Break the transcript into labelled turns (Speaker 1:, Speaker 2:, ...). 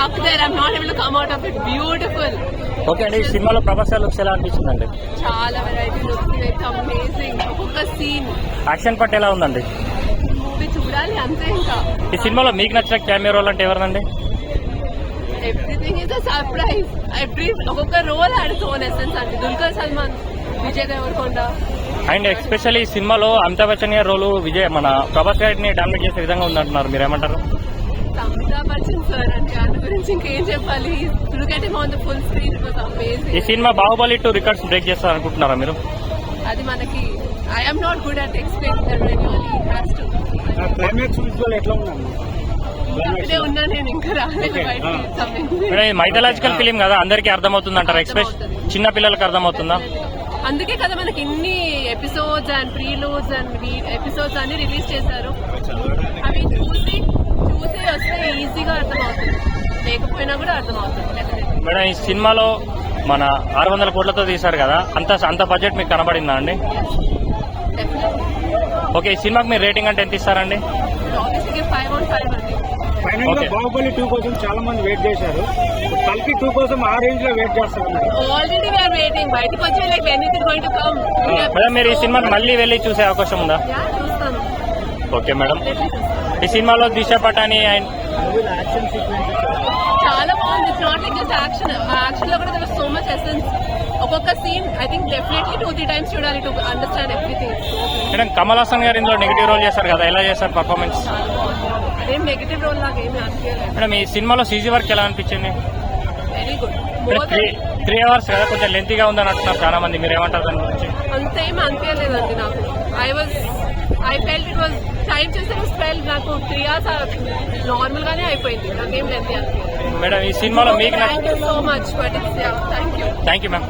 Speaker 1: stuck there. I'm not able to come out of it. Beautiful.
Speaker 2: Okay అండి, ఈ సినిమాలో ప్రభాస్ గారి లుక్స్ ఎలా అనిపించిందండి?
Speaker 1: చాలా వెరైటీ లుక్స్, ఇట్స్ అమేజింగ్. ఒక్కొక్క సీన్
Speaker 2: యాక్షన్ పార్ట్ ఎలా ఉందండి?
Speaker 1: మూవీ చూడాలి అంతే. ఇంకా
Speaker 2: ఈ సినిమాలో మీకు నచ్చిన కెమెరా రోల్ అంటే ఎవరినండి?
Speaker 1: Everything is a surprise. ఒక్కొక్క రోల్ ఆడ్ ఓన్ ఎసెన్స్ అండి. దుల్కర్ సల్మాన్, విజయ్ దేవరకొండ.
Speaker 2: అండ్ ఎస్పెషల్లీ ఈ సినిమాలో అమితాబ్ బచ్చన్ గారి రోలు మన ప్రభాస్ గారిని డామినేట్ చేసే విధంగా ఉందంటున్నారు, మీరేమంటారు?
Speaker 1: అమితాబ్ బచ్చన్ సార్ అంటే దాని గురించి ఇంకేం చెప్పాలి. Look at him on the full screen, it was amazing.
Speaker 2: ఈ సినిమా బాహుబలి 2 రికార్డ్స్ బ్రేక్ చేస్తారు అనుకుంటున్నారా మీరు?
Speaker 1: అది మనకి I am not good at explaining that when you has to.
Speaker 3: Climax visual ఎట్లా ఉందండి?
Speaker 1: ఇదే ఉన్నా నేను ఇంకా రాలేదు బయటికి.
Speaker 2: మైథలాజికల్ ఫిలిం కదా, అందరికీ అర్థమవుతుంది అంటారు, ఎక్స్పెషల్ చిన్న పిల్లలకి అర్థమవుతుందా?
Speaker 1: అందుకే కదా మనకి ఇన్ని ఎపిసోడ్స్ అండ్ ప్రీలోడ్స్ అండ్ ఎపిసోడ్స్ అన్ని రిలీజ్ చేశారు. అవి చూసి వస్తే ఈజీగా అర్థమవుతుంది, లేకపోయినా కూడా అర్థమవుతుంది.
Speaker 2: మేడం, ఈ సినిమాలో మన 600 కోట్లతో తీశారు కదా, అంత బడ్జెట్ మీకు కనబడిందా అండి? ఓకే, ఈ సినిమాకి మీరు రేటింగ్ అంటే ఎంత ఇస్తారండి?
Speaker 1: ఆబ్వియస్లీ 5 on 5 అండి.
Speaker 3: ఫైనల్ గా బాహుబలి 2 కోసం చాలా మంది వెయిట్ చేశారు. కల్కి 2 కోసం ఆ రేంజ్ లో వెయిట్ చేస్తారు.
Speaker 1: Already we are waiting. బయటకు వచ్చే like anything going to come.
Speaker 2: Madam, మీరు ఈ సినిమాని మళ్ళీ వెళ్ళి చూసే అవకాశం ఉందా?
Speaker 1: చూస్తాను.
Speaker 2: ఓకే మేడం, ఈ సినిమాలో దిశా పటాని అండ్
Speaker 1: చాలా బాగుంది. It's not like just action. Action లో కూడా there was so much essence. ఒక్కొక్క scene I think definitely 2-3 times చూడాలి to understand everything.
Speaker 2: Madam, Kamal Haasan గారు ఇందులో నెగిటివ్ రోల్ చేశారు కదా, ఎలా చేశారు పర్ఫార్మెన్స్?
Speaker 1: అదేం నెగిటివ్ రోల్ లాగా ఏమీ అనిపించలేదు.
Speaker 2: మేడం, ఈ సినిమాలో సీజీ వర్క్ ఎలా అనిపించింది?
Speaker 1: Very good.
Speaker 2: 3 hours కదా, కొంచెం లెంతీగా ఉందని అంటున్నారు చాలా మంది, మీరు ఏమంటారు దాని గురించి?
Speaker 1: అంతేమీ అనిపించలేదండి నాకు. I felt it was time చేస్తే ఫెల్ట్ నాకు 3 hours నార్మల్ గానే అయిపోయింది. నాకేం లెంతీ అనిపించలేదు.
Speaker 2: మేడం, ఈ సినిమాలో మీకు
Speaker 1: thank you so much. But thank you.
Speaker 2: Thank you ma'am.